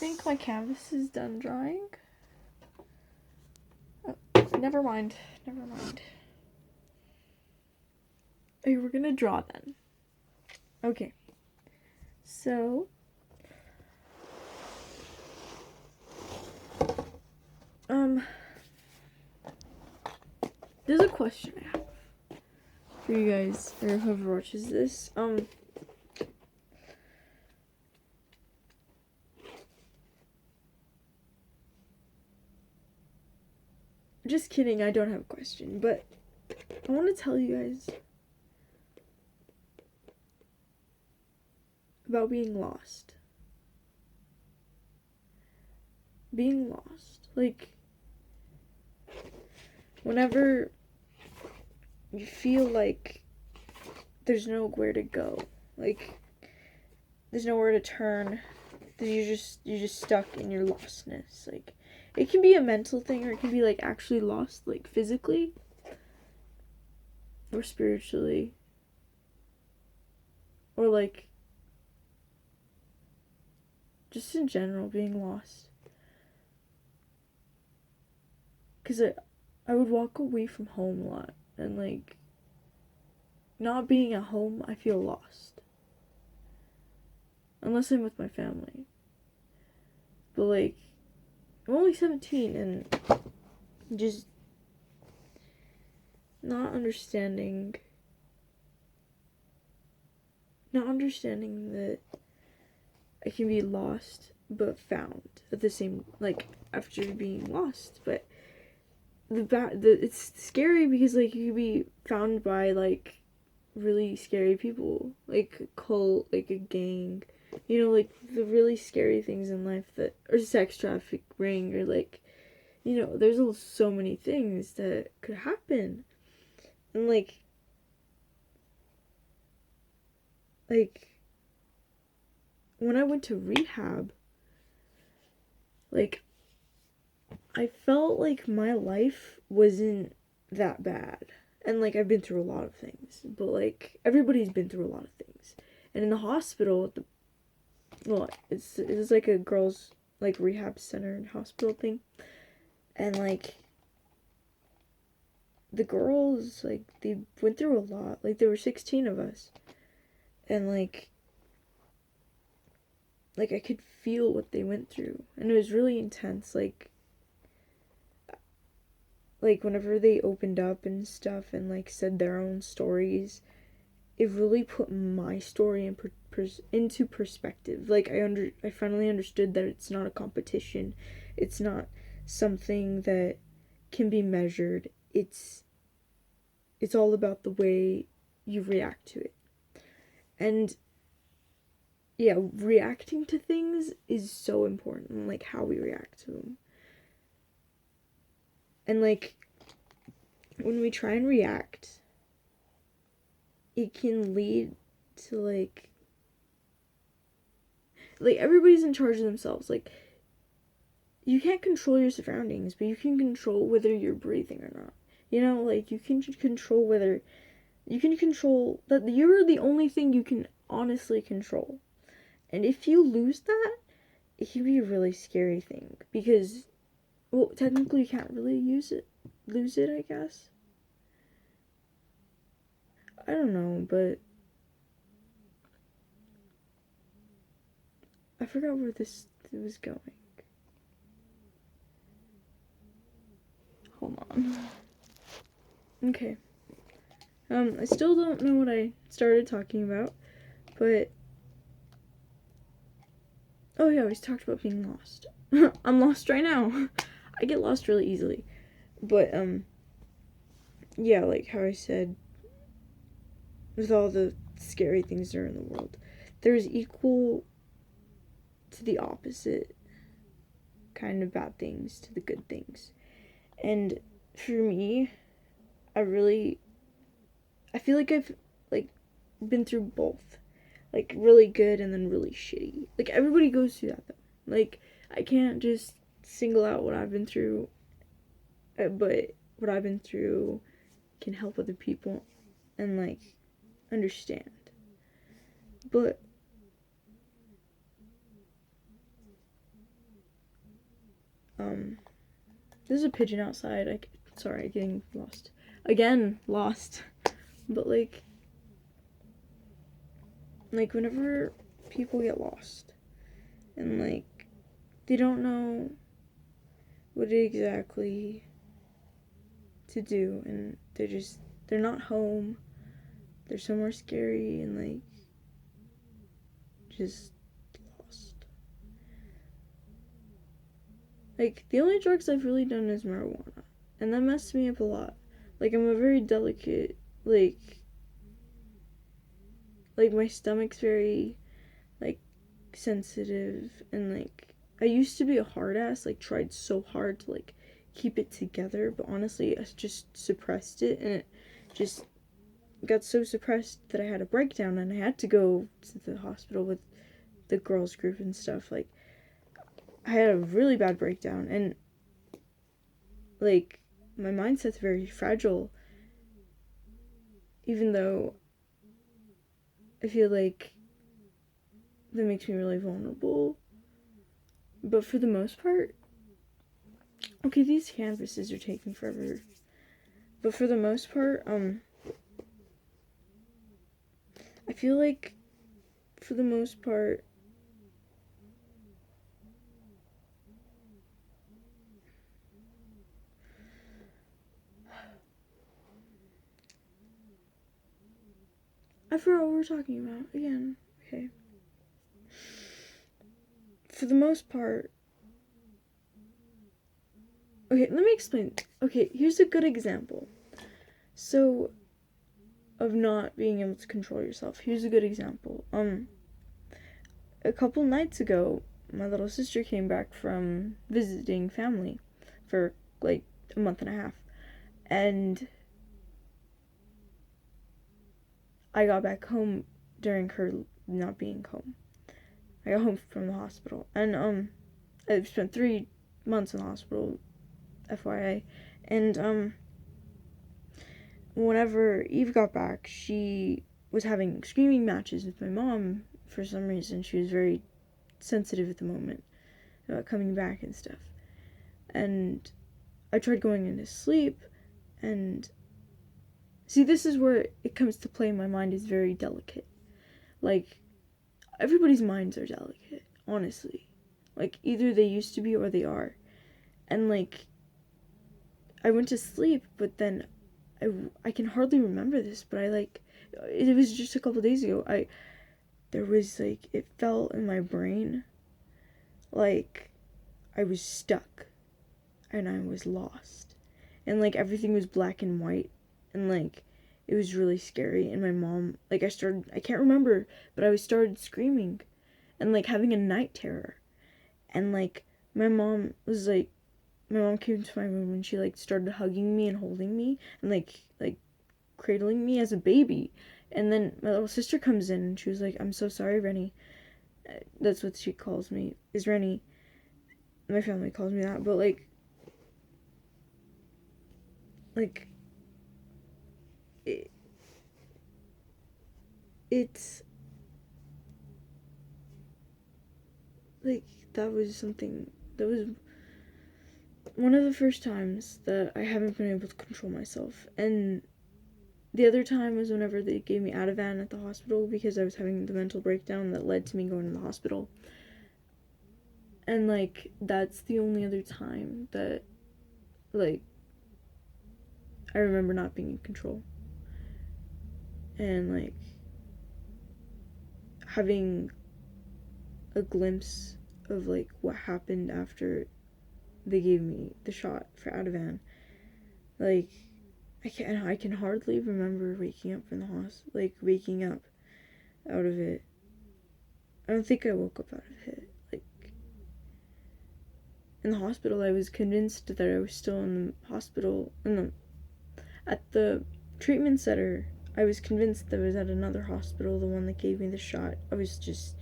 think my canvas is done drying. Oh, never mind. Okay, we're gonna draw then. Okay. So, there's a question I have for you guys, or whoever watches this. Just kidding, I don't have a question, but I want to tell you guys about being lost. Being lost. Like, whenever you feel like there's nowhere to go, like, there's nowhere to turn, you're just stuck in your lostness. Like, it can be a mental thing, or it can be, like, actually lost, like, physically or spiritually, or, like, just in general, being lost. Because I would walk away from home a lot, and, like, not being at home, I feel lost. Unless I'm with my family. But, like, I'm only 17, and just not understanding that I can be lost but found at the same, like, after being lost. But it's scary because, like, you could be found by, like, really scary people, like a cult, like a gang, you know, like the really scary things in life, that, or sex trafficking, or, like, you know, there's so many things that could happen. And like when I went to rehab, like, I felt like my life wasn't that bad. And, like, I've been through a lot of things, but, like, everybody's been through a lot of things. And in the hospital, it's like a girls', like, rehab center and hospital thing. And, like, the girls, like, they went through a lot. Like, there were 16 of us. And, like, I could feel what they went through. And it was really intense. Like, whenever they opened up and stuff and, like, said their own stories, it really put my story into perspective. Like, I finally understood that it's not a competition. It's not something that can be measured. It's all about the way you react to it. And yeah, reacting to things is so important, like how we react to them. And, like, when we try and react, it can lead to, like, everybody's in charge of themselves. Like, you can't control your surroundings, but you can control whether you're breathing or not. You know, like, you can control that you're the only thing you can honestly control. And if you lose that, it can be a really scary thing, because, well, technically you can't really lose it, I guess. I don't know, but I forgot where this was going. Hold on. Okay. I still don't know what I started talking about, but oh yeah, we talked about being lost. I'm lost right now. I get lost really easily. But yeah, like how I said, with all the scary things that are in the world, there's equal to the opposite kind of bad things to the good things. And for me, I feel like I've, like, been through both. Like, really good and then really shitty. Like, everybody goes through that, though. Like, I can't just single out what I've been through, but what I've been through can help other people and, like, understand. But there's a pigeon outside. Sorry, getting lost. Again, lost. But, like, whenever people get lost and, like, they don't know what exactly to do, and they're not home, they're somewhere scary, and, like, just lost. Like, the only drugs I've really done is marijuana, and that messed me up a lot. Like, I'm a very delicate, like my stomach's very, like, sensitive, and, like, I used to be a hard ass, like, tried so hard to, like, keep it together, but honestly, I just suppressed it, and it just got so suppressed that I had a breakdown, and I had to go to the hospital with the girls group and stuff. Like, I had a really bad breakdown, and, like, my mindset's very fragile, even though I feel like that makes me really vulnerable. But for the most part, okay, these canvases are taking forever. But for the most part, I feel like, for the most part, I forgot what we're talking about again. Okay. For the most part, okay, let me explain. Okay, here's a good example. So, of not being able to control yourself. Here's a good example. A couple nights ago, my little sister came back from visiting family for, like, a month and a half. And I got back home during her not being home. I got home from the hospital, and I spent 3 months in the hospital, FYI. And whenever Eve got back, she was having screaming matches with my mom for some reason. She was very sensitive at the moment about coming back and stuff. And I tried going into sleep, and see, this is where it comes to play. My mind is very delicate. Like, everybody's minds are delicate, honestly. Like, either they used to be or they are. And, like, I went to sleep, but then I can hardly remember this, but it was just a couple days ago. There was, like, it felt in my brain like I was stuck and I was lost. And, like, everything was black and white, and, like, it was really scary. And my mom, like, I can't remember, but I started screaming and, like, having a night terror. And, like, my mom came to my room, and she, like, started hugging me and holding me and, like cradling me as a baby. And then my little sister comes in, and she was like, "I'm so sorry, Rennie." That's what she calls me, is Rennie. My family calls me that, but, like, it's like, that was something that was one of the first times that I haven't been able to control myself. And the other time was whenever they gave me Ativan at the hospital, because I was having the mental breakdown that led to me going to the hospital. And, like, that's the only other time that, like, I remember not being in control. And, like, having a glimpse of, like, what happened after they gave me the shot for Ativan. Like, I can hardly remember waking up from the hospital, like, waking up out of it. I don't think I woke up out of it. Like, in the hospital, I was convinced that I was still in the hospital. At the treatment center, I was convinced that I was at another hospital, the one that gave me the shot. I was just,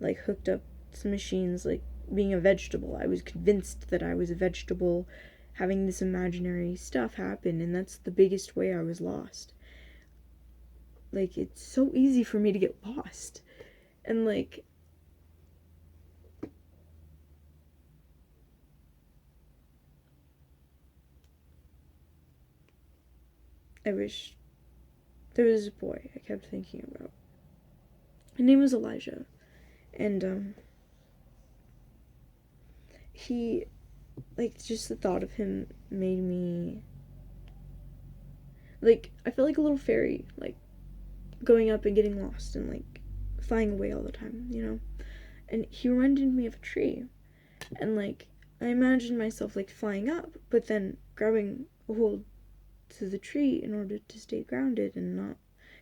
like, hooked up to machines, like, being a vegetable. I was convinced that I was a vegetable, having this imaginary stuff happen, and that's the biggest way I was lost. Like, it's so easy for me to get lost. And, like, I wish there was a boy I kept thinking about. His name was Elijah, and he, like, just the thought of him made me, like, I felt like a little fairy, like, going up and getting lost and, like, flying away all the time, you know? And he reminded me of a tree, and, like, I imagined myself, like, flying up, but then grabbing a hold to the tree in order to stay grounded and not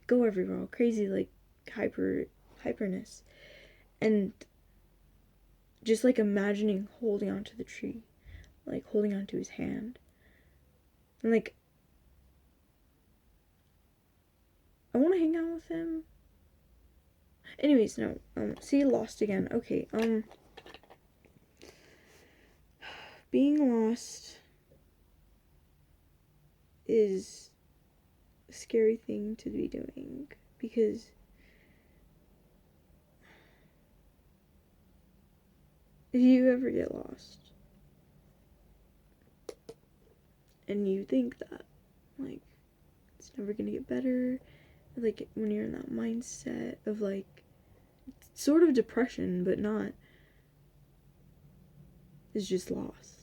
go everywhere all crazy, like, hyperness. And just, like, imagining holding onto the tree, like, holding onto his hand. And, like, I want to hang out with him. Anyways, no, see, lost again. Okay, being lost is a scary thing to be doing, because if you ever get lost and you think that, like, it's never gonna get better, like, when you're in that mindset of, like, sort of depression, but not, it's just lost.